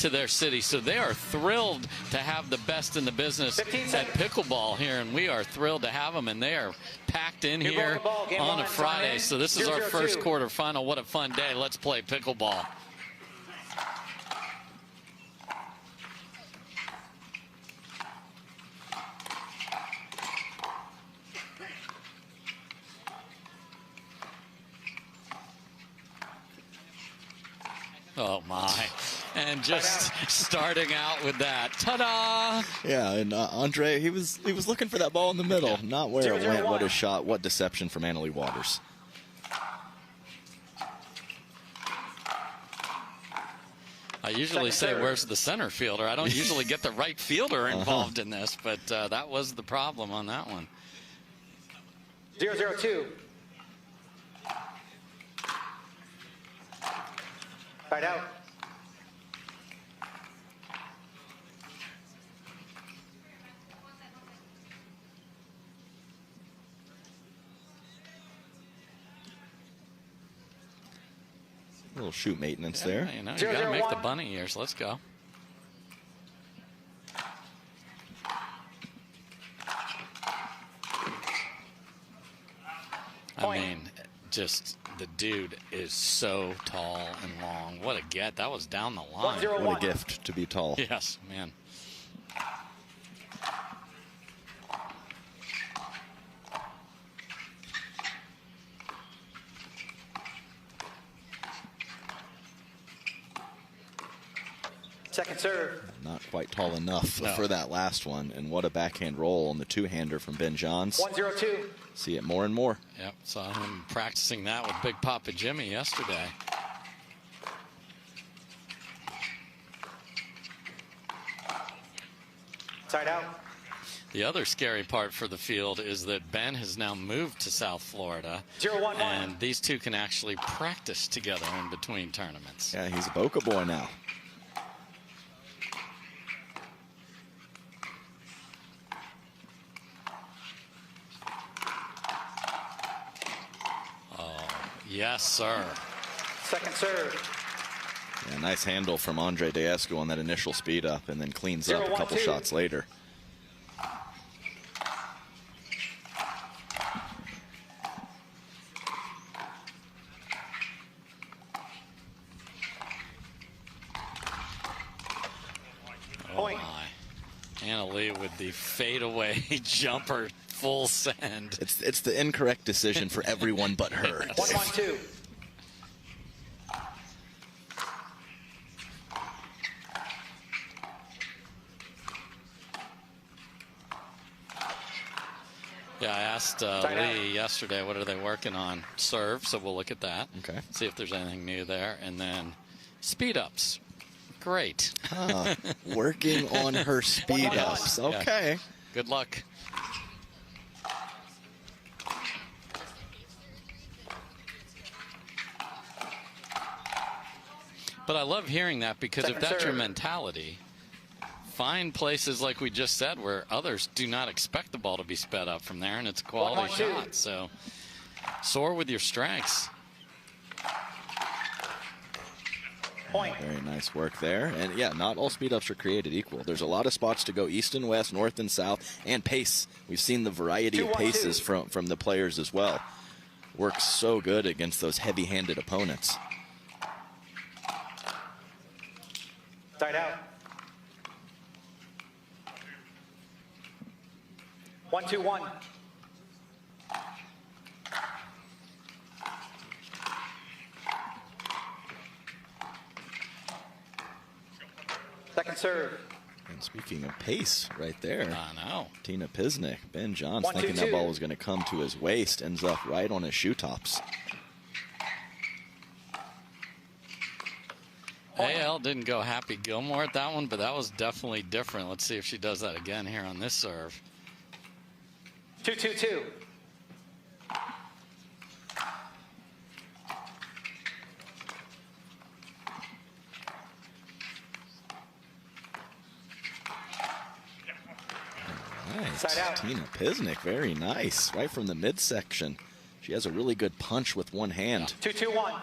to their city. So they are thrilled to have the best in the business at pickleball here, and we are thrilled to have them, and they are packed in here on a Friday. So this is our first quarterfinal. What a fun day. Let's play pickleball. Oh my, and just starting out with that, ta-da! Yeah, and Andre, he was looking for that ball in the middle, not where it went. What a shot, what deception from Annalie Waters. I usually say, where's the center fielder? I don't usually get the right fielder involved in this, but that was the problem on that one. 0-0-2. Right out. A little shoot maintenance there. You know, you got to make the bunny ears. Let's go. I mean, just the dude is so tall and long. What a get. That was down the line. What a gift to be tall. Yes, man. Second serve. Not quite tall enough for that last one. And what a backhand roll on the two-hander from Ben Johns. 1-0-2. See it more and more. Yep, saw him practicing that with Big Papa Jimmy yesterday. Side out. The other scary part for the field is that Ben has now moved to South Florida. 0-1-1. And these two can actually practice together in between tournaments. Yeah, he's a Boca boy now. Yes, sir. Second serve. Yeah, nice handle from Andre Daescu on that initial speed up, and then cleans up a couple shots later. Oh my. Annalie with the fadeaway jumper. Full send. It's the incorrect decision for everyone but her. 1-1-2. Yeah, I asked Lee yesterday, what are they working on? Serve, so we'll look at that. Okay. See if there's anything new there. And then speed ups. Great. Working on her speed ups. Okay. Yeah. Good luck. But I love hearing that, because if that's your mentality, find places like we just said where others do not expect the ball to be sped up from there, and it's a quality shot. So soar with your strengths. Point. Very nice work there. And yeah, not all speed ups are created equal. There's a lot of spots to go east and west, north and south, and pace. We've seen the variety of paces from the players as well. Works so good against those heavy-handed opponents. Side out. 1-2-1. Second serve. And speaking of pace right there, I know. Tina Pisnik, Ben Johns thinking that ball was going to come to his waist, ends up right on his shoe tops. AL didn't go Happy Gilmore at that one, but that was definitely different. Let's see if she does that again here on this serve. 2-2-2. Nice. Tina Pisnik, very nice. Right from the midsection. She has a really good punch with one hand. 2-2-1.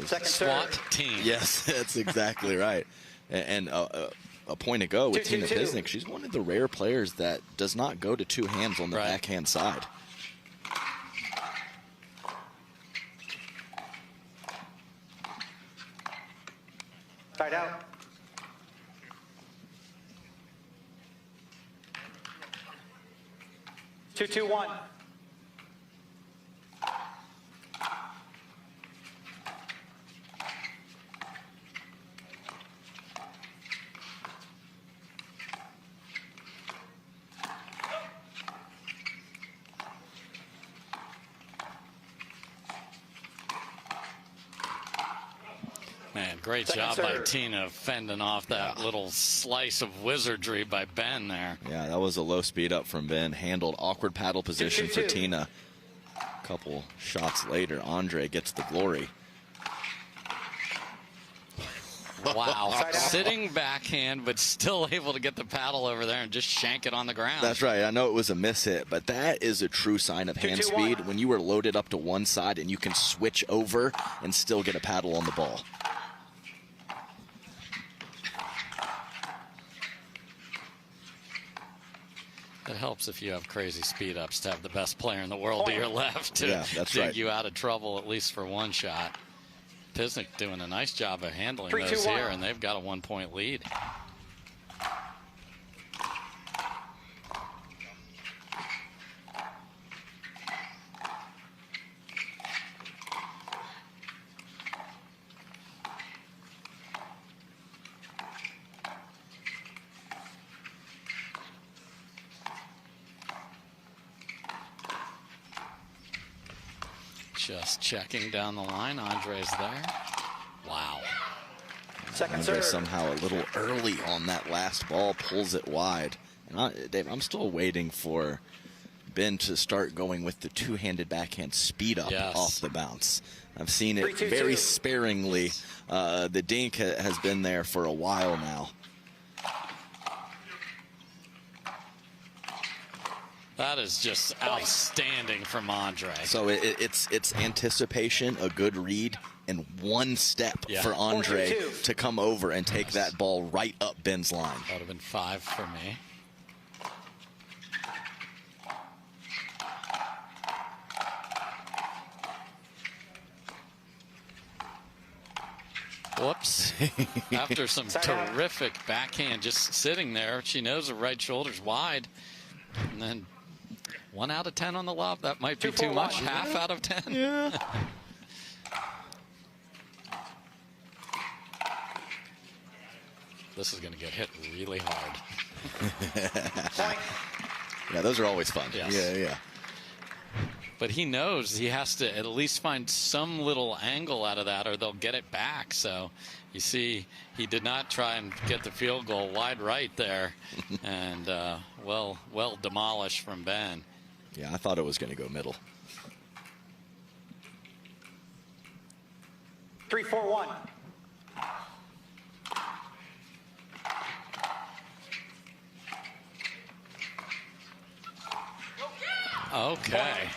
Second SWAT serve. team. Yes, that's exactly right. And a point ago with Tina 2-2-2. Pisnik, she's one of the rare players that does not go to two hands on the Right. backhand side. Tied out. Two, 2-1. Man, great Second job by serve. Tina fending off that little slice of wizardry by Ben there. Yeah, that was a low speed up from Ben. Handled awkward paddle position for 2-2-2. Tina. A couple shots later, Andre gets the glory. Wow. Side out. Sitting backhand, but still able to get the paddle over there and just shank it on the ground. That's right. I know it was a miss hit, but that is a true sign of hand 2-2-1. speed when you are loaded up to one side and you can switch over and still get a paddle on the ball. It helps if you have crazy speed ups to have the best player in the world to your left to Yeah, that's dig right. you out of trouble at least for one shot. Pisnik doing a nice job of handling 3-2-1. those here, and they've got a 1-point lead. Just checking down the line. Andre's there. Wow. Second Andre serve. somehow a little early on that last ball pulls it wide. And Dave, I'm still waiting for Ben to start going with the two-handed backhand speed up Yes. off the bounce. I've seen it 3-2-2. very sparingly. The dink has been there for a while now. That is just outstanding from Andre. So it's anticipation, a good read, and one step Yeah. for Andre 4-2-2. to come over and take that ball right up Ben's line. That would have been 5 for me. Whoops. After some Side out. terrific backhand just sitting there, she knows the right shoulder's wide. And then 1 out of 10 on the lob. That might be 2-4-1. too much. Half out of 10. Yeah. This is going to get hit really hard. Point. Yeah, those are always fun. Yes. Yeah. But he knows he has to at least find some little angle out of that or they'll get it back. So you see he did not try and get the field goal wide right there. And well demolished from Ben. Yeah, I thought it was going to go middle. 3-4-1. Okay.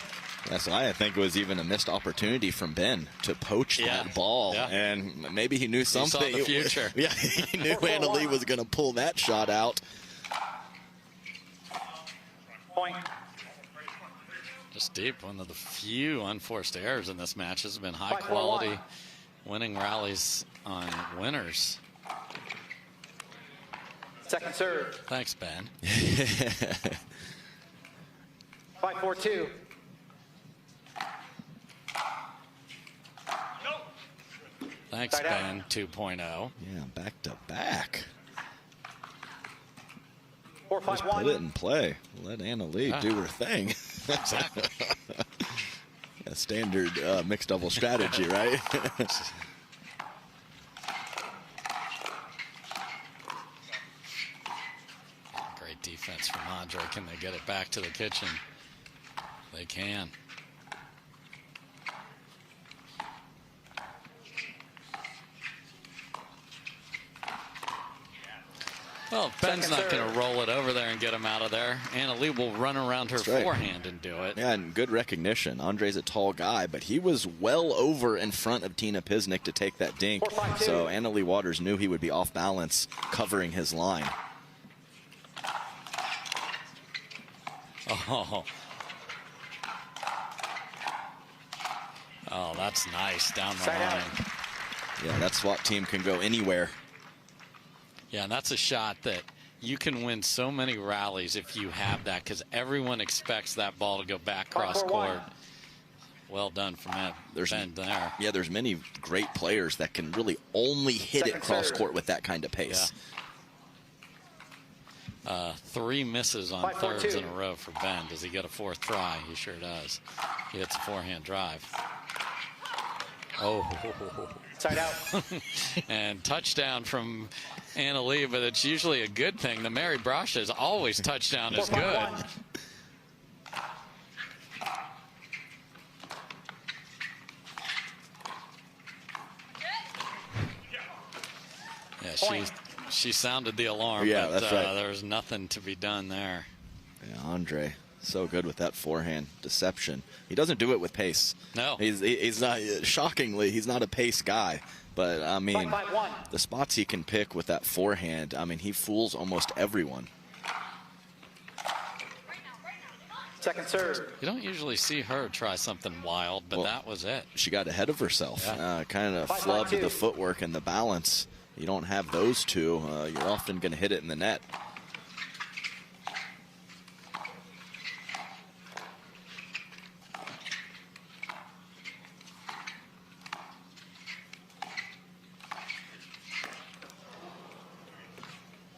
Yeah, so I think it was even a missed opportunity from Ben to poach Yeah. that ball. Yeah. And maybe he knew saw something. the future. Yeah, he knew 4-4-1. Anna Lee was going to pull that shot out. Point. Just deep. One of the few unforced errors in this match. This has been high 5-4-1. quality winning rallies on winners. Second serve. Thanks, Ben. 5-4-2. Thanks, Side out. Ben 2.0. Yeah, back to back. 4-5-1. Just put it in play. Let Anna Lee do her thing. Exactly. A standard mixed double strategy, right? Great defense from Andre. Can they get it back to the kitchen? They can. Well, if Ben's not going to roll it over there and get him out of there, Anna Lee will run around her forehand and do it. Yeah, and good recognition. Andre's a tall guy, but he was well over in front of Tina Pisnik to take that dink. So Anna Lee Waters knew he would be off balance covering his line. Oh, that's nice down the line. Yeah, that SWAT team can go anywhere. Yeah, and that's a shot that you can win so many rallies if you have that, because everyone expects that ball to go back cross court. Well done from Ben there. Yeah, there's many great players that can really only hit it cross court with that kind of pace. Yeah. 3 misses on thirds in a row for Ben. Does he get a 4th try? He sure does. He hits a forehand drive. Oh. Side out. And touchdown from Anna Lee, but it's usually a good thing. The Mary Brasha is always touchdown is good. Yeah, she sounded the alarm, yeah, but that's right. There was nothing to be done there. Yeah, Andre, so good with that forehand deception. He doesn't do it with pace. No. He's not, shockingly, he's not a pace guy. But, I mean, the spots he can pick with that forehand, I mean, he fools almost everyone. Second serve. You don't usually see her try something wild, but that was it. She got ahead of herself. Yeah. Kind of flubbed the footwork and the balance. You don't have those two, you're often going to hit it in the net.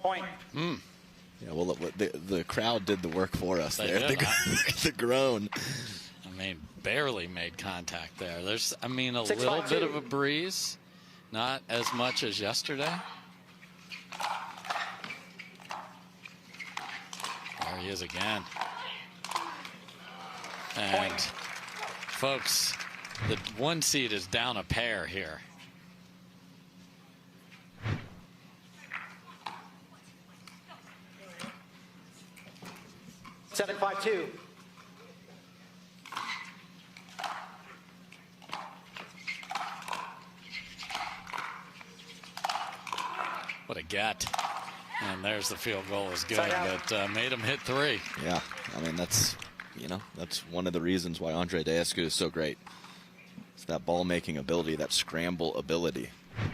Point. Yeah, well, the crowd did the work for us there. Did. The groan. I mean, barely made contact there. There's, I mean, a little bit of a breeze. Not as much as yesterday. There he is again. And, folks, the 1 seed is down a pair here. Seven, 5-2. What a get. And there's the field goal is good, but made him hit 3. Yeah, I mean, that's one of the reasons why Andre Daescu is so great. It's that ball-making ability, that scramble ability.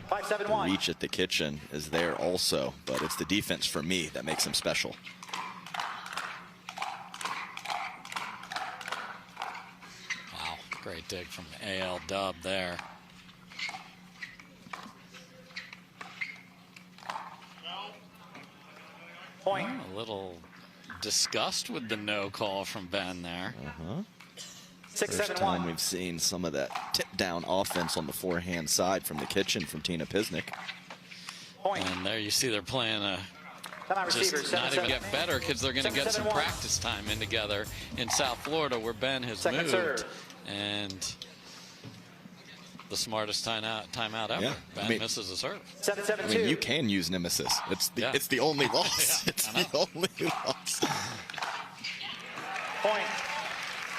5-7-1. The reach at the kitchen is there also, but it's the defense for me that makes him special. Wow, great dig from AL Dub there. Point. A little disgust with the no call from Ben there. 6-7-1. Time we've seen some of that tip-down offense on the forehand side from the kitchen from Tina Pisnik. Point. And there you see they're playing a Receiver, just not even get better because they're going to get some practice time in together in South Florida where Ben has moved. Serve. And the smartest timeout ever. Yeah. Ben misses a serve. 7-7-2. I mean, you can use Nemesis. It's the only loss. Yeah, it's the only loss. Point.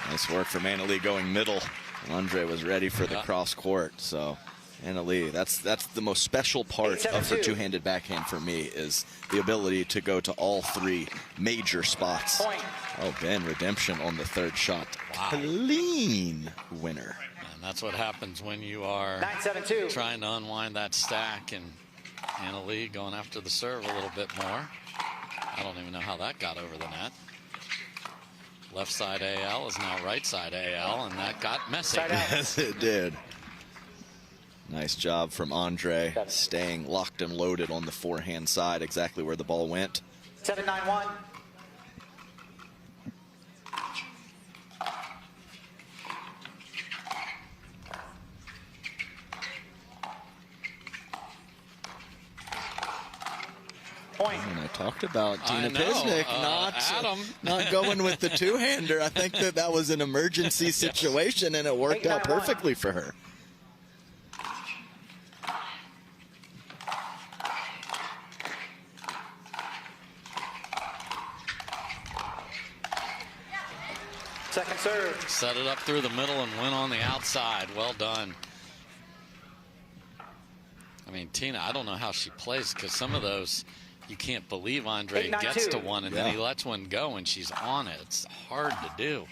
Nice work from Anna Lee going middle. Andre was ready for the cross court. So Anna Lee, that's the most special part of her two-handed backhand for me is the ability to go to all 3 major spots. Point. Oh, Ben, redemption on the 3rd shot. Wow. Clean winner. And that's what happens when you are 9-7-2. trying to unwind that stack, and Anna Lee going after the serve a little bit more. I don't even know how that got over the net. Left side AL is now right side AL, and that got messy. Yes, it did. Nice job from Andre, staying locked and loaded on the forehand side, exactly where the ball went. 7-9-1. Point. And I talked about Tina know, Pisnik not going with the two-hander. I think that was an emergency situation, and it worked out perfectly for her. Second serve. Set it up through the middle and went on the outside. Well done. I mean, Tina, I don't know how she plays, because some of those you can't believe Andre gets to one and then he lets one go and she's on it. It's hard to do.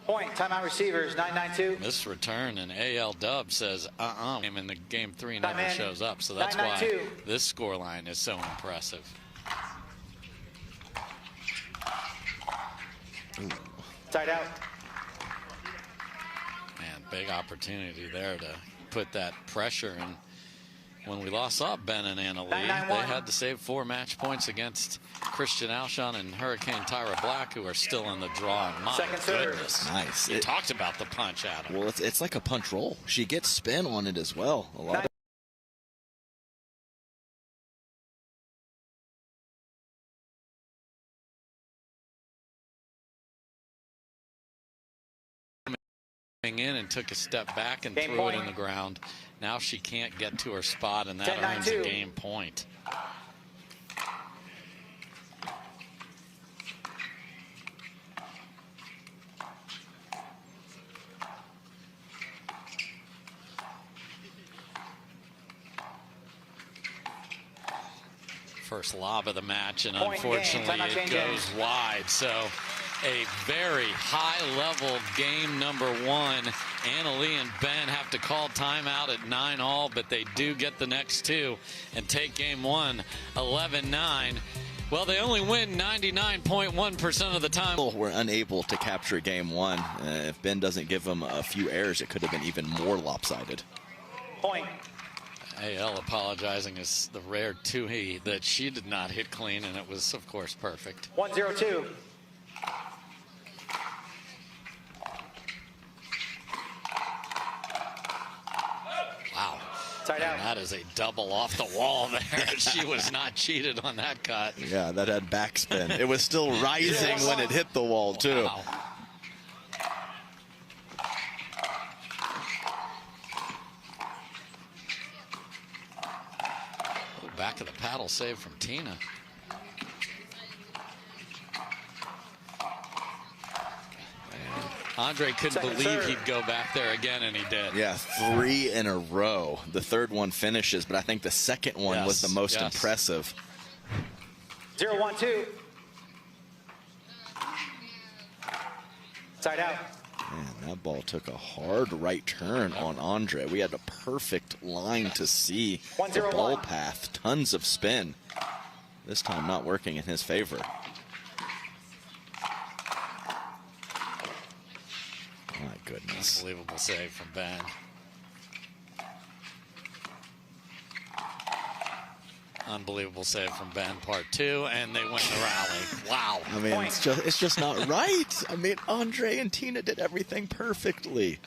Point. Timeout receivers. 9-9-2. This return, and AL Dub says and the game 3 never shows up, so that's 9-9-2. why this scoreline is so impressive. Tied out. Man, big opportunity there to put that pressure. And when we lost up Ben and Anna Lee, they had to save 4 match points against Christian Alshon and Hurricane Tyra Black, who are still in the draw. My goodness. Nice. You talked about the punch, Adam. Well, it's like a punch roll. She gets spin on it as well. A lot of in and took a step back and threw it in the ground. Now she can't get to her spot, and that earns a game point. First lob of the match, and unfortunately it goes wide. So a very high-level game number 1. Anna Lee and Ben have to call timeout at 9-all, but they do get the next 2 and take game 1 11-9. Well, they only win 99.1% of the time. We're unable to capture game 1. If Ben doesn't give them a few errors, it could have been even more lopsided. Point. AL apologizing is the rare 2-he that she did not hit clean, and it was, of course, perfect. 1-0-2. Wow. Tied out. And that is a double off the wall there. She was not cheated on that cut. Yeah, that had backspin. It was still rising when it hit the wall, too. Wow. Back of the paddle save from Tina. Andre couldn't believe he'd go back there again, and he did. Yeah, 3 in a row. The third one finishes, but I think the second one was the most impressive. 0-1-2. Side out. Man, that ball took a hard right turn on Andre. We had a perfect line to see the ball path. Tons of spin. This time not working in his favor. My goodness. Unbelievable save from Ben. Unbelievable save from Ben, part 2, and they win the rally. Wow. I mean, it's just not right. I mean, Andre and Tina did everything perfectly.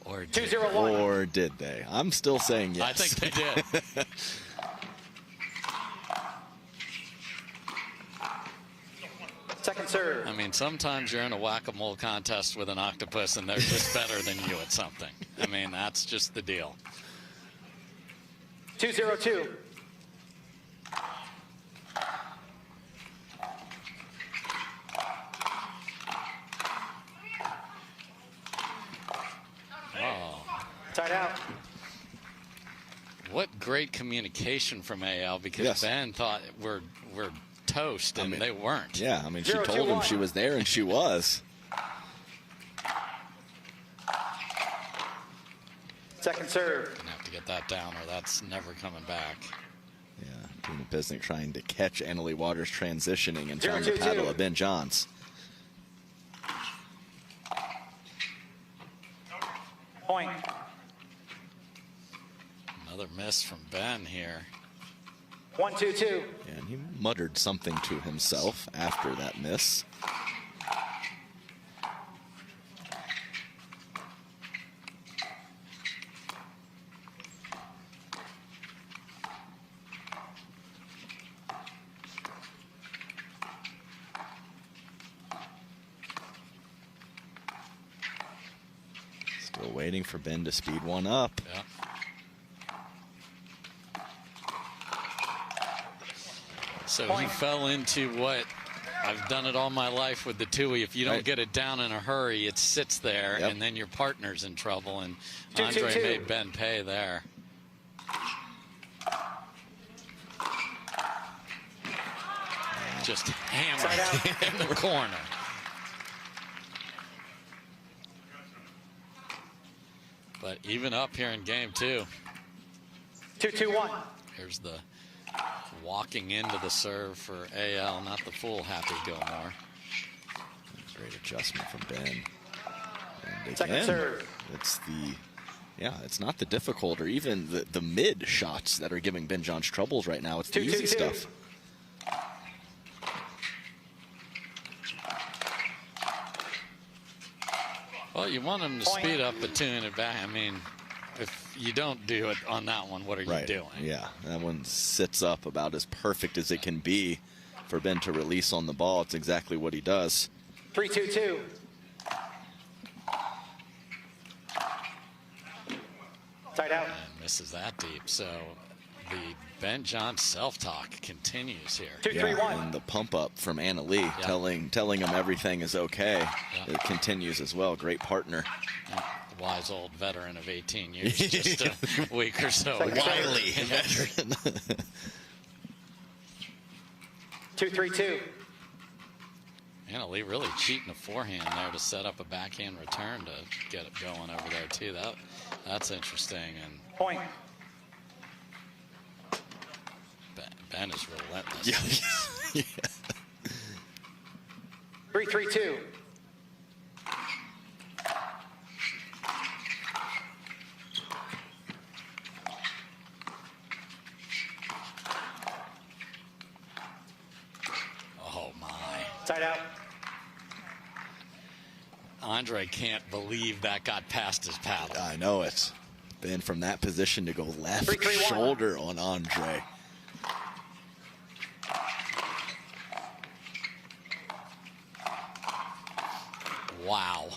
Or did, or did they? I'm still saying yes. I think they did. Second serve. I mean, sometimes you're in a whack-a-mole contest with an octopus and they're just better than you at something. I mean, that's just the deal. 2-0-2. Tied out. What great communication from AL, because Ben thought we're toast, and they weren't. Yeah, I mean, she told him she was there, and she was. Second serve. Gonna have to get that down, or that's never coming back. Yeah, Tina Pisnik trying to catch Anna Lee Waters transitioning and found the paddle of Ben Johns. Point. Another miss from Ben here. 1-2-2. And he muttered something to himself after that miss. Still waiting for Ben to speed one up. Yeah. So he fell into what I've done it all my life with the Tui. If you don't get it down in a hurry, it sits there, and then your partner's in trouble. And Andre made Ben pay there. Just hammered in the corner. But even up here in game 2. 2-2-1. Here's the walking into the serve for AL, not the full Happy Gilmore. Great adjustment from Ben. And Second serve. It's it's not the difficult or even the mid shots that are giving Ben Johns troubles right now. It's the easy stuff. Well, you want him to speed up but tune it back. I mean, if you don't do it on that one, what are you doing? Yeah, that one sits up about as perfect as it can be for Ben to release on the ball. It's exactly what he does. 3-2-2. Tied out. And misses that deep. So the Ben Johns self-talk continues here. 2-3-1. And the pump up from Anna Lee telling him everything is okay. It continues as well. Great partner. Wise old veteran of 18 years, just a week or so. Wily veteran. 2-3-2. Anna Lee really cheating a forehand there to set up a backhand return to get it going over there too. That's interesting. And Point. Ben is relentless. Yeah. 3-3-2. Oh my. Tied out. Andre can't believe that got past his paddle. I know it. Ben from that position to go left 3-3-1. shoulder on Andre. Wow.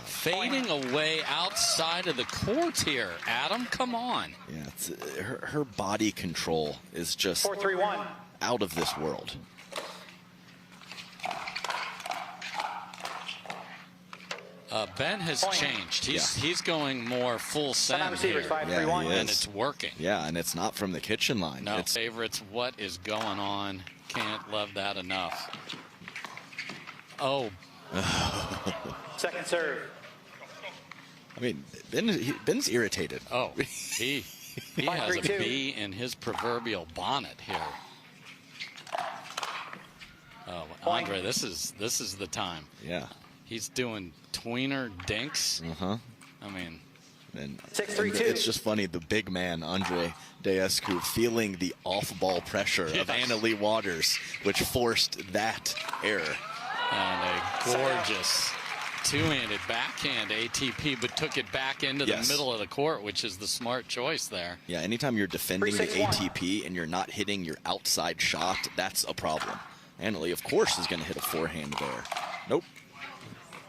Fading away outside of the court here. Adam, come on. Yeah, it's, her body control is just 4-3-1. out of this world. Ben has changed. He's going more full send here. 5-3-1. And it's working. Yeah, and it's not from the kitchen line. No, It's favorites, what is going on? Can't love that enough. Oh. Second serve. I mean, Ben's irritated. Oh, he has a bee in his proverbial bonnet here. Oh, Andre, this is the time. Yeah. He's doing tweener dinks. I mean, and 6-3-2. It's just funny, the big man, Andre Daescu, feeling the off-ball pressure of Anna Lee Waters, which forced that error. And a gorgeous two-handed backhand ATP, but took it back into the middle of the court, which is the smart choice there. Yeah, anytime you're defending the 3-6-1. ATP and you're not hitting your outside shot, that's a problem. Anna Lee, of course, is going to hit a forehand there. Nope.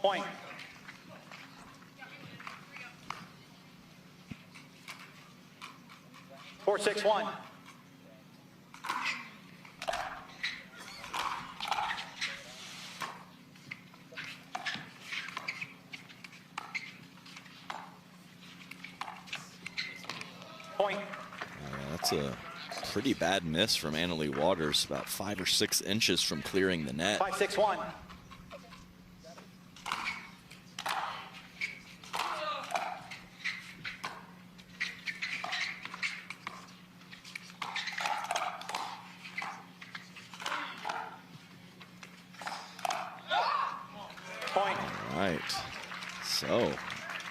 Point. Four, 6-1. Point. That's a pretty bad miss from Anna Lee Waters, about 5 or 6 inches from clearing the net. 5-6-1. Point. All right. So,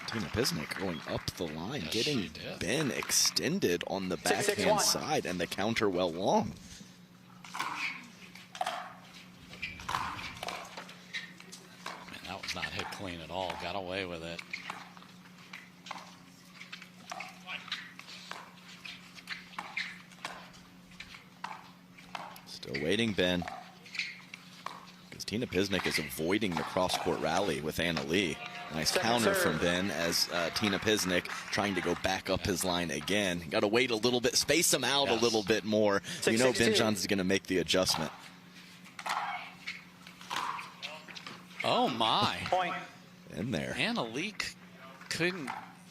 Tina Pisnik going up the line, getting Ben extended on the backhand 6-6-1. side, and the counter well long. Man, that was not hit clean at all. Got away with it. Still waiting, Ben. Because Tina Pisnik is avoiding the cross-court rally with Anna Lee. Nice counter from Ben as Tina Pisnik trying to go back up his line again. Got to wait a little bit, space him out a little bit more. You know Ben Johns is going to make the adjustment. Oh, my. Point. In there. Anna Lee couldn't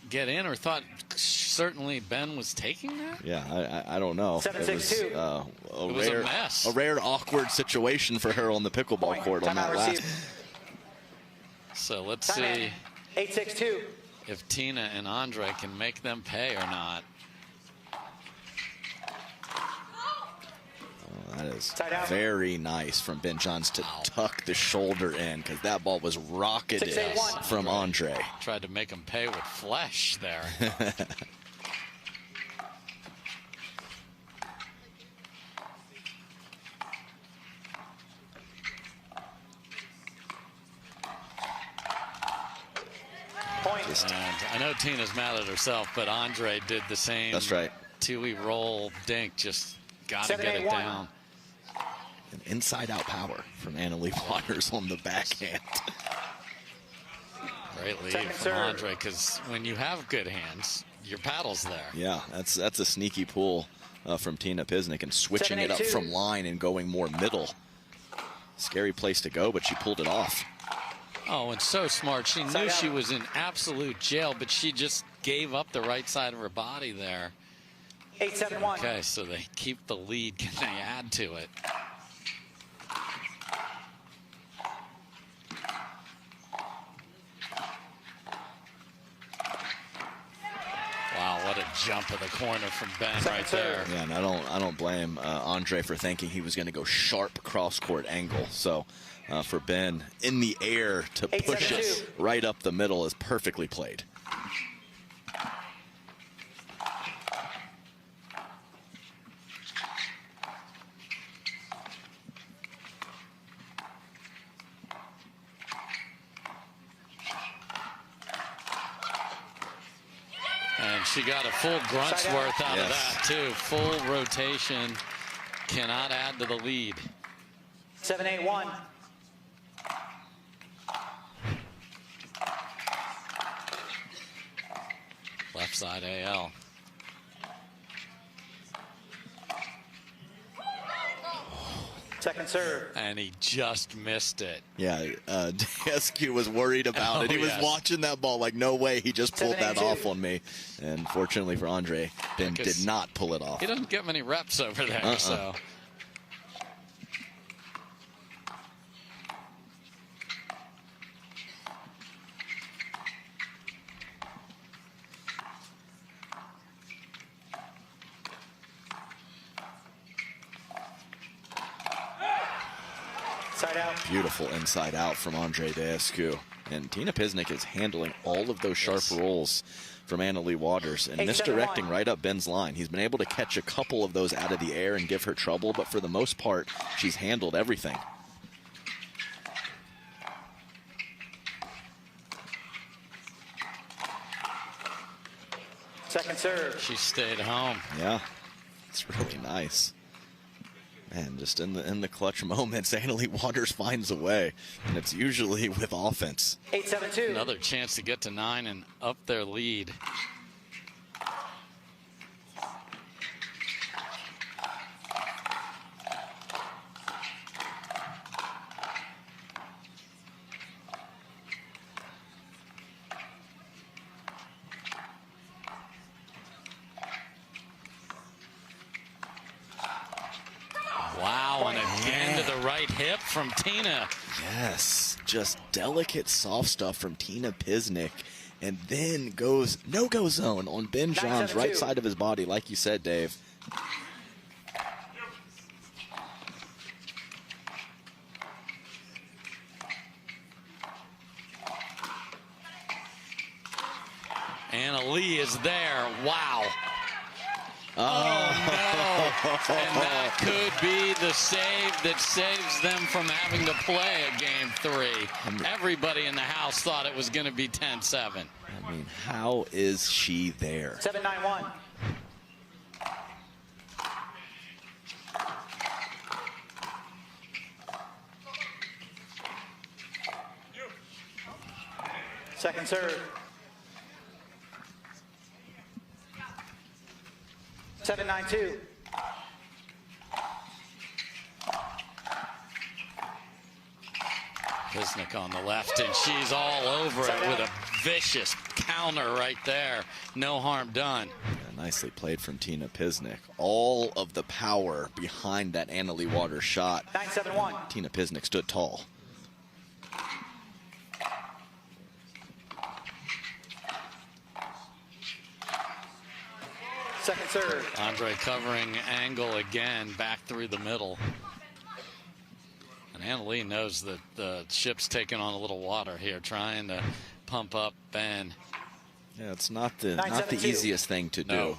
get in, or thought certainly Ben was taking that? Yeah, I don't know. 7-6-2. It was a mess. A rare, awkward situation for her on the pickleball court on that last. So let's see 8-6-2. if Tina and Andre can make them pay or not. That is very nice from Ben Johns to tuck the shoulder in, because that ball was rocketed from Andre. Tried to make him pay with flesh there. Point. And I know Tina's mad at herself, but Andre did the same. That's right. Two-way roll dink, just got to get it 7-8-1. down. An inside-out power from Anna Lee Waters on the backhand. Great lead Second from serve. Andre, because when you have good hands, your paddle's there. Yeah, that's a sneaky pull from Tina Pisnik, and switching it up 7-8-2. from line and going more middle. Scary place to go, but she pulled it off. Oh, and so smart. She knew Side she out. was in absolute jail, but she just gave up the right side of her body there. 8-7-1. Okay, so they keep the lead. Can they add to it? Wow, what a jump of the corner from Ben right there. Yeah, and I don't blame Andre for thinking he was going to go sharp cross-court angle. So for Ben in the air to push 8-7-2. it right up the middle is perfectly played. And she got a full grunt's Side out. worth out of Yes. that, too. Full rotation. Cannot add to the lead. 7-8-1. Left side AL. Second serve. And he just missed it. Yeah, Daescu was worried about it. Oh, He was yes. watching that ball like, no way, he just pulled that 7-8-2. off on me. And fortunately for Andre, Ben Because did not pull it off. He doesn't get many reps over there, so. Side out. Beautiful inside out from Andre Daescu. And Tina Pisnik is handling all of those sharp rolls from Anna Lee Waters and 8-7-1. misdirecting right up Ben's line. He's been able to catch a couple of those out of the air and give her trouble, but for the most part, she's handled everything. Second serve. She stayed home. Yeah, it's really nice. Man, just in the clutch moments, Anna Lee Waters finds a way, and it's usually with offense. 8-7-2. Another chance to get to 9 and up their lead. Wow, and again to the right hip from Tina. Yes, just delicate, soft stuff from Tina Pisnik. And then goes no-go zone on Ben John's right 9-7-2. side of his body, like you said, Dave. Anna Lee is there. Wow. Oh, no. And that could be the save that saves them from having to play a game 3. Everybody in the house thought it was going to be 10-7. I mean, how is she there? 7-9-1. Second serve. 7-9-2. Pisnik on the left, and she's all over it with a vicious counter right there. No harm done. Yeah, nicely played from Tina Pisnik. All of the power behind that Annalie Waters shot. 9-7-1. Tina Pisnik stood tall. Second serve. Andre covering angle again, back through the middle. And Annalie knows that the ship's taking on a little water here, trying to pump up Ben. Yeah, it's not the 9-7-2. easiest thing to do. No.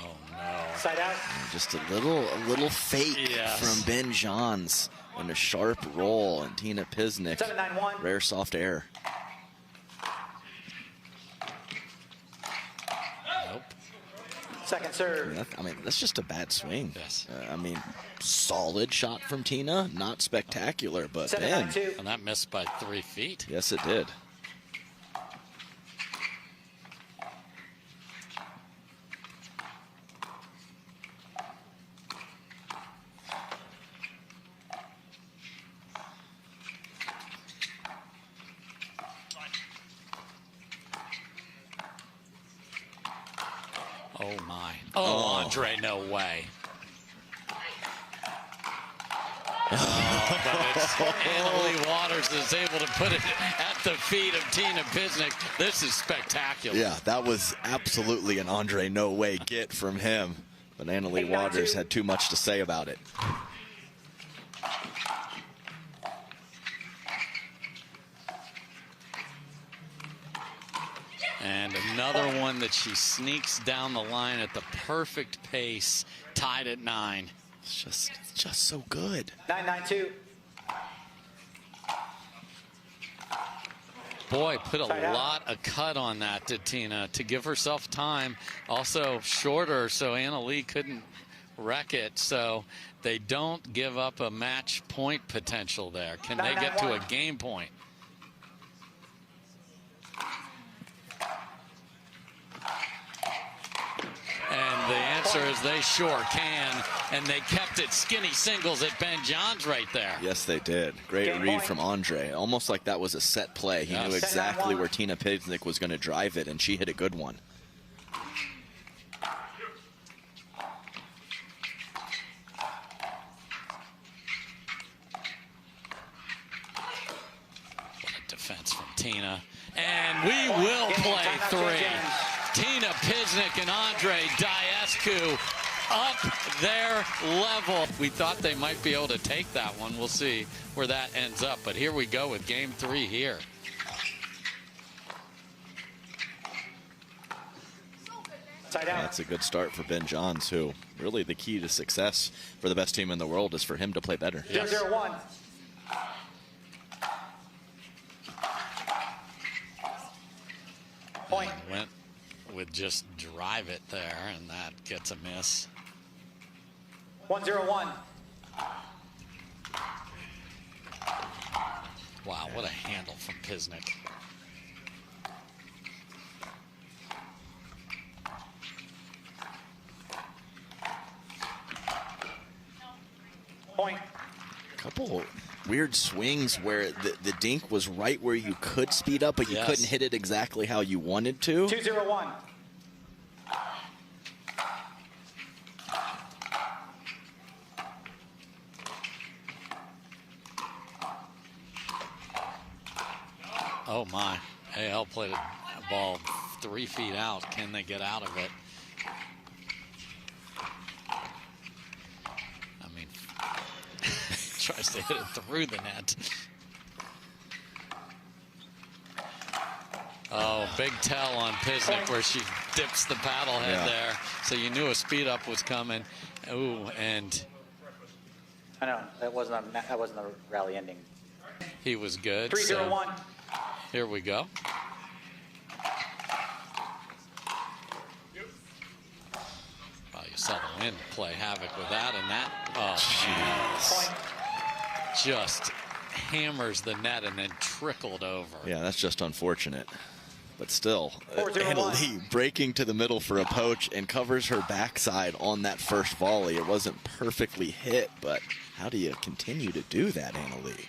Oh no. Side out. Just a little fake Yes. from Ben Johns and a sharp roll, and Tina Pisnik. 7-9-1. Rare soft air. Nope. Second serve. I mean, that's just a bad swing. Yes. I mean, solid shot from Tina, not spectacular, but Ben. 7-9-2. And that missed by 3 feet. Yes, it did. Oh my. Oh, Andre, no way. But it's Annalie Waters is able to put it at the feet of Tina Pisnik. This is spectacular. Yeah, that was absolutely an Andre no way get from him. But Annalie Waters had too much to say about it. And another one that she sneaks down the line at the perfect pace, tied at 9. It's just so good. 9-9-2. Boy, put a Side out. lot of cut on that to Tina to give herself time. Also shorter, so Annalie couldn't wreck it. So they don't give up a match point potential there. Can they get to a 9-9-1. game point? And the answer is they sure can. And they kept it skinny singles at Ben Johns right there. Yes, they did. Great Game read point. from Andre. Almost like that was a set play. He Yes. knew exactly 10-9-1. where Tina Pisnik was going to drive it, and she hit a good one. What a defense from Tina. And we will play 3. Tina Pisnik and Andre Daescu up their level. We thought they might be able to take that one. We'll see where that ends up. But here we go with game 3 here. Side out. That's a good start for Ben Johns, who really the key to success for the best team in the world is for him to play better. Yes. 0-0-1. Point. Went with just drive it there, and that gets a miss. 1-0-1. Wow, what a handle from Pisnik. Point. Couple weird swings where the dink was right where you could speed up, but you Yes. couldn't hit it exactly how you wanted to. 2-0-1. Oh my. AL played a ball 3 feet out. Can they get out of it? I mean, tries to hit it through the net. Oh, big tell on Pisnik where she dips the paddle head Yeah. there. So you knew a speed up was coming. Ooh, and I know that wasn't a rally ending. he was good. 3-0-1. So here we go. Well, you saw the wind play havoc with that, and that, Point. just hammers the net and then trickled over. Yeah, that's just unfortunate. But still, 4-0-1. Annalee breaking to the middle for a poach and covers her backside on that first volley. It wasn't perfectly hit, but how do you continue to do that, Annalee?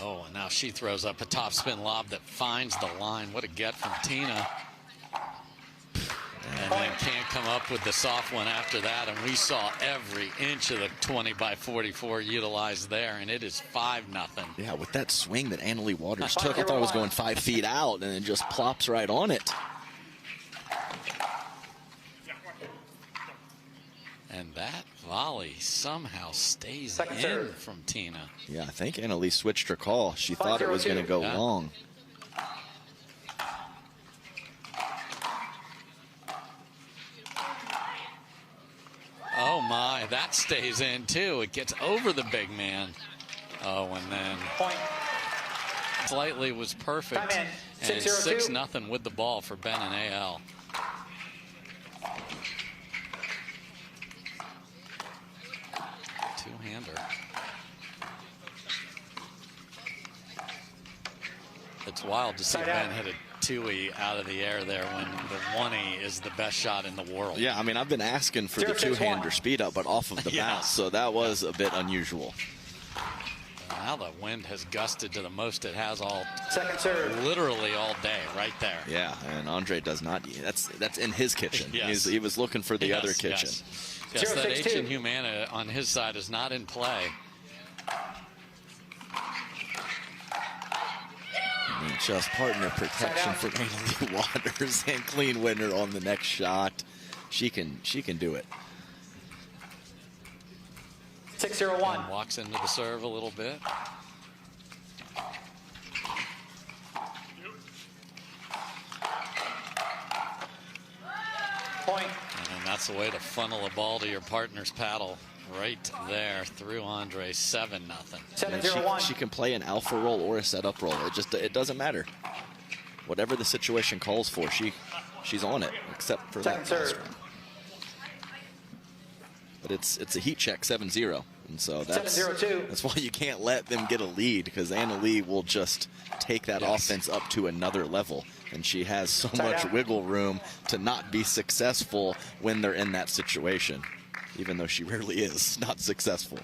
Oh, and now she throws up a topspin lob that finds the line. What a get from Tina. And then can't come up with the soft one after that. And we saw every inch of the 20x44 utilized there, and it is 5-0. Yeah, with that swing that Annalee Waters took, I thought it was going 5 feet out, and it just plops right on it. And that volley somehow stays Second in serve. from Tina. Yeah, I think Annalee switched her call. She thought it was going to go Yeah. long. Oh my, that stays in too. It gets over the big man. Oh, and then Point. slightly was perfect. Time in. And it's 6-0-2. 6-0 with the ball for Ben and AL. Two-hander. It's wild to see Side Ben out. hit a two-y out of the air there when the one-y is the best shot in the world. Yeah, I mean, I've been asking for the 0-6-1. two-hander speed up, but off of the Yeah. bounce, so that was a bit unusual. Now the wind has gusted to the most it has all, Second serve. literally all day, right there. Yeah, and Andre does not. That's in his kitchen. Yes. He was looking for the Yes, other kitchen. Yes, that 0-6-2. H in Humana on his side is not in play. I mean, just partner protection for Annalee Waters and clean winner on the next shot. She can do it. 6-0-1. And walks into the serve a little bit. Point. And that's the way to funnel a ball to your partner's paddle right there through Andre. 7-0. And 7-0-1. she can play an alpha roll or a setup roll. It doesn't matter. Whatever the situation calls for, she's on it, except for Second that last serve. one. But it's a heat check 7-0. And so that's 7-0-2. that's why you can't let them get a lead, because Annalee will just take that Yes. offense up to another level. And she has so Tight much out. wiggle room to not be successful when they're in that situation, even though she rarely is not successful.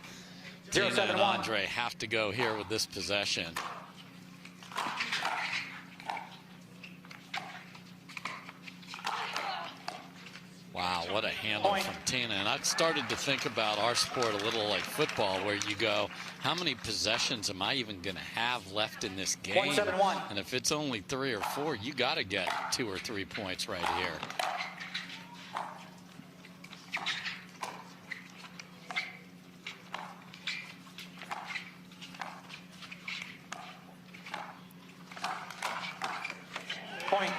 Tina and 0-7-1. Andre have to go here with this possession. Wow, what a handle Point. from Tina. And I've started to think about our sport a little like football, where you go, how many possessions am I even going to have left in this game? 1-7-1. And if it's only 3 or 4, you got to get 2 or 3 points right here. Point.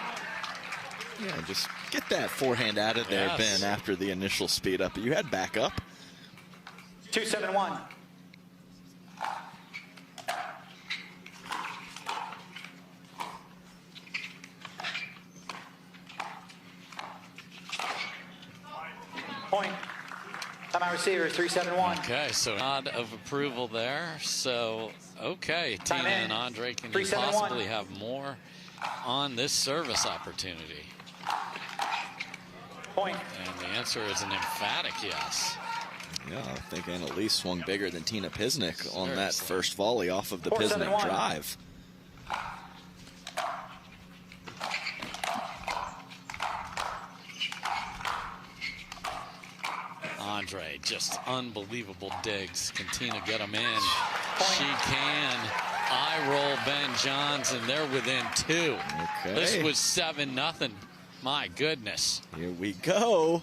Yeah, just get that forehand out of there, Yes. Ben, after the initial speed up. You had backup. 2-7-1. Point. Timeout receiver, 3-7-1. Okay, so nod of approval there. So, okay, Time Tina in. and Andre, can you 3-7-1. possibly have more on this service opportunity? Point. And the answer is an emphatic yes. Yeah, I think Annalee swung bigger than Tina Pisnik on that Seriously. first volley off of the 4-7-1. Pisnik drive. Andre, just unbelievable digs. Can Tina get them in? She can. I roll Ben Johns, and they're within 2. Okay. This was 7-0. My goodness. Here we go.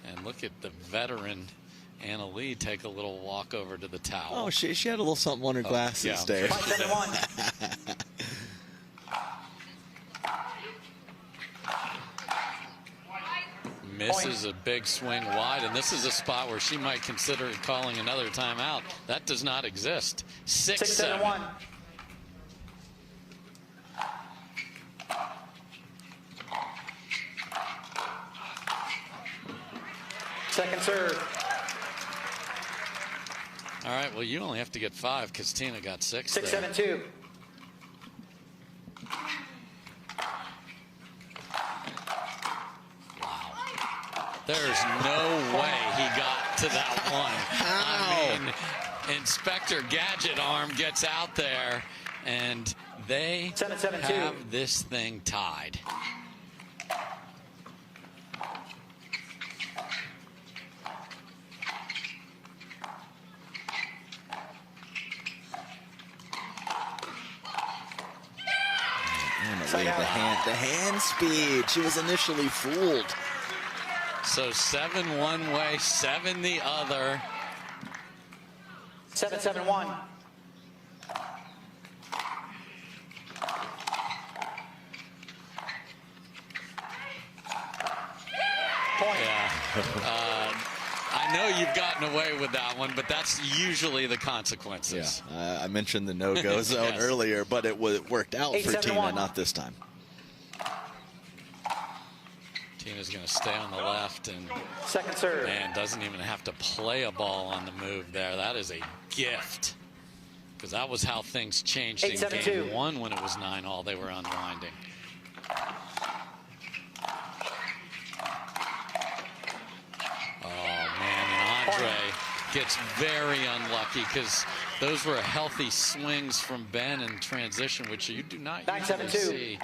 And look at the veteran Annalee take a little walk over to the towel. Oh, she had a little something on her glasses yeah. there. 5-7-1. Misses a big swing wide, and this is a spot where she might consider calling another timeout. That does not exist. 6-7. 6-7-1. Second serve. All right, well, you only have to get 5 because Tina got 6 6, there. 7, 2. There's no way he got to that one. I mean, Inspector Gadget Arm gets out there, and they 7, 7, 2. have this thing tied. The hand speed. She was initially fooled. So 7 one way, 7 the other. 7, 7, 1. Point. Yeah. I know you've gotten away with that one, but that's usually the consequences. Yeah, I mentioned the no-go zone Yes. earlier, but it worked out 8, for 7, Tina, 1. not this time. Tina's going to stay on the left and Second serve. man doesn't even have to play a ball on the move there. That is a gift, because that was how things changed 8, in 7, game 2. 1 when it was 9-all. They were unwinding. Oh man, and Andre gets very unlucky because those were healthy swings from Ben in transition, which you do not 9, 7, usually 2. see.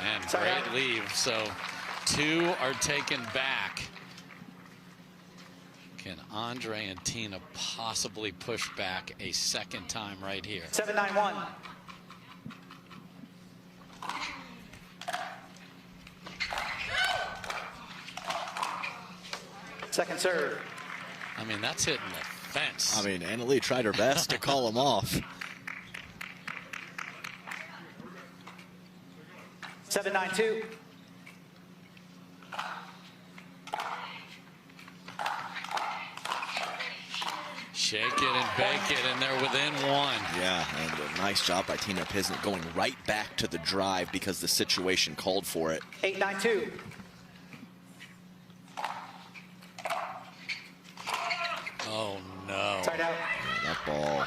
And great leave. So 2 are taken back. Can Andre and Tina possibly push back a second time right here? 7, 9, 1. Second serve. I mean, that's hitting the fence. I mean, Anna Leigh tried her best to call him off. 7, 9, 2. Shake it and bake it, and they're within 1. Yeah, and a nice job by Tina Pisnik going right back to the drive because the situation called for it. 8, 9, 2. Oh, no. Side out. Yeah, that ball,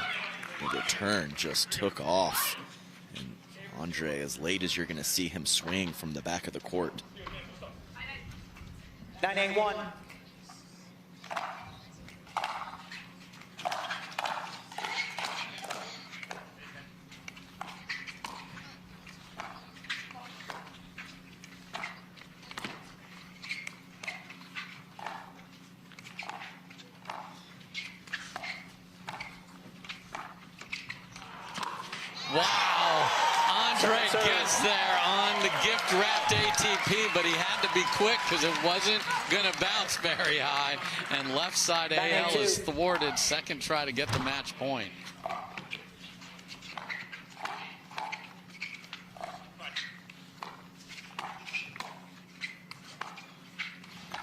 the return just took off. And Andre, as late as you're going to see him swing from the back of the court. 9, 8, 1. Wow. Andre gets there on the gift-wrapped ATP, but he had to be quick because it wasn't going to bounce very high. And left side AL is thwarted. Second try to get the match point.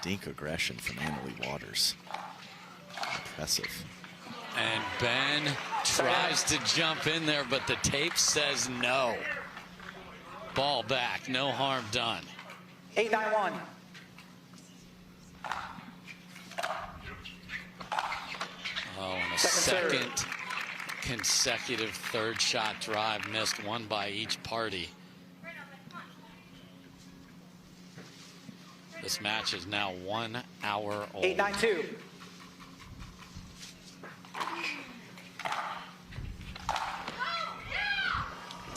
Dink aggression from Anna Leigh Waters. Impressive. And Ben tries to jump in there, but the tape says no. Ball back, no harm done. 8, 9, 1. Oh, and a Second second consecutive third shot drive missed, one by each party. This match is now 1 hour old. 8, 9, 2.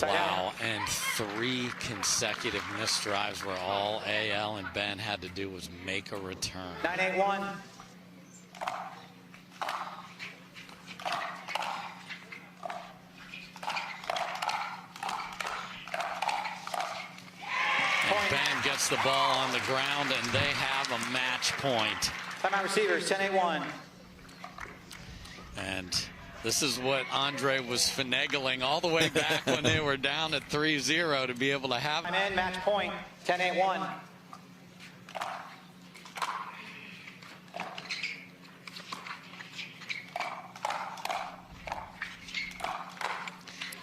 Wow, and 3 consecutive missed drives where all AL and Ben had to do was make a return. 9, 8, 1. And Ben gets the ball on the ground, and they have a match point. Timeout receivers, 10, 8, 1. And this is what Andre was finagling all the way back when they were down at 3-0 to be able to have. I'm in, match point, 10, 8, 1.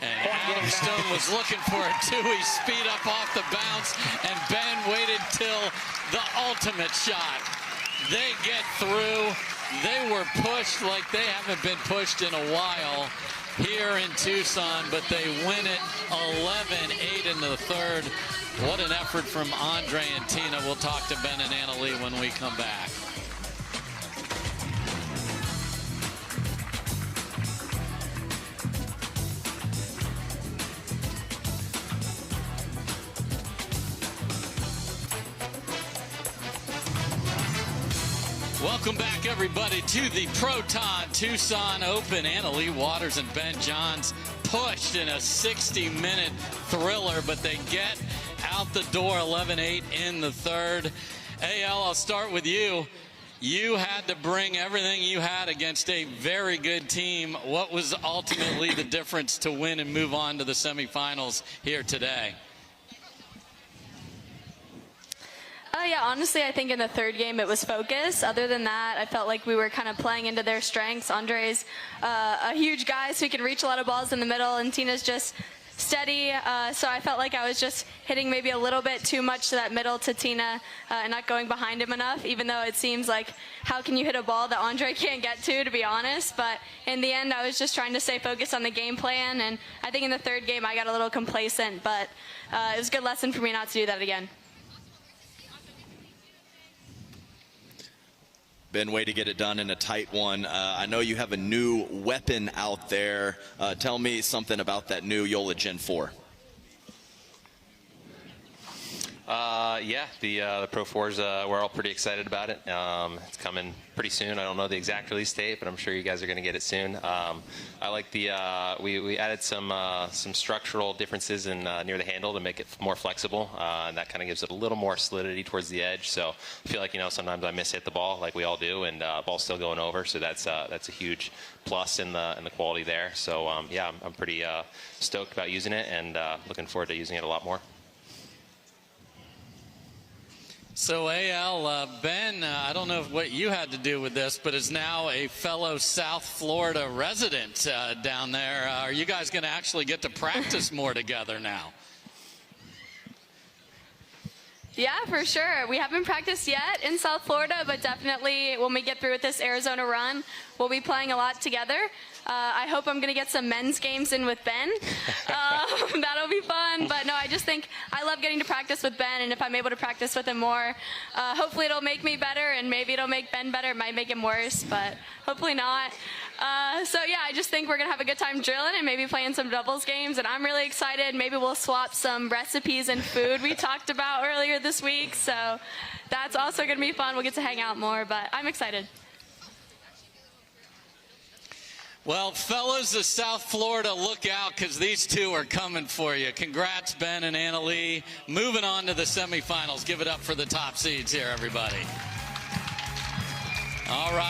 And Firestone was looking for a two-way speed up off the bounce, and Ben waited till the ultimate shot. They get through. They were pushed like they haven't been pushed in a while here in Tucson, but they win it 11-8 in the third. What an effort from Andre and Tina. We'll talk to Ben and Annalie when we come back. Welcome back, everybody, to the Proton Tucson Open. Annalie Waters and Ben Johns pushed in a 60-minute thriller, but they get out the door 11-8 in the third. AL, I'll start with you. You had to bring everything you had against a very good team. What was ultimately the difference to win and move on to the semifinals here today? Yeah, honestly, I think in the third game it was focus. Other than that, I felt like we were kind of playing into their strengths. Andre's a huge guy, so he can reach a lot of balls in the middle, and Tina's just steady. So I felt like I was just hitting maybe a little bit too much to that middle to Tina and not going behind him enough, even though it seems like how can you hit a ball that Andre can't get to be honest. But in the end, I was just trying to stay focused on the game plan, and I think in the third game I got a little complacent, but it was a good lesson for me not to do that again. Ben, way to get it done in a tight one. I know you have a new weapon out there. Tell me something about that new Yola Gen 4. Yeah, the Pro 4s, we're all pretty excited about it. It's coming pretty soon. I don't know the exact release date, but I'm sure you guys are going to get it soon. I like the we added some structural differences in near the handle to make it more flexible, and that kind of gives it a little more solidity towards the edge. So I feel like, sometimes I miss hit the ball like we all do, and ball's still going over. So that's a huge plus in the quality there. So yeah, I'm pretty stoked about using it, and looking forward to using it a lot more. So AL, Ben, I don't know what you had to do with this, but is now a fellow South Florida resident down there. Are you guys going to actually get to practice more together now? Yeah, for sure. We haven't practiced yet in South Florida, but definitely when we get through with this Arizona run, we'll be playing a lot together. I hope I'm going to get some men's games in with Ben. That'll be fun. But no, I just think I love getting to practice with Ben, and if I'm able to practice with him more, hopefully it'll make me better, and maybe it'll make Ben better. It might make him worse, but hopefully not. So yeah, I just think we're going to have a good time drilling and maybe playing some doubles games, and I'm really excited. Maybe we'll swap some recipes and food we talked about earlier this week, so that's also going to be fun. We'll get to hang out more, but I'm excited. Well, fellas of South Florida, look out, because these two are coming for you. Congrats, Ben and Annalie. Moving on to the semifinals. Give it up for the top seeds here, everybody. All right.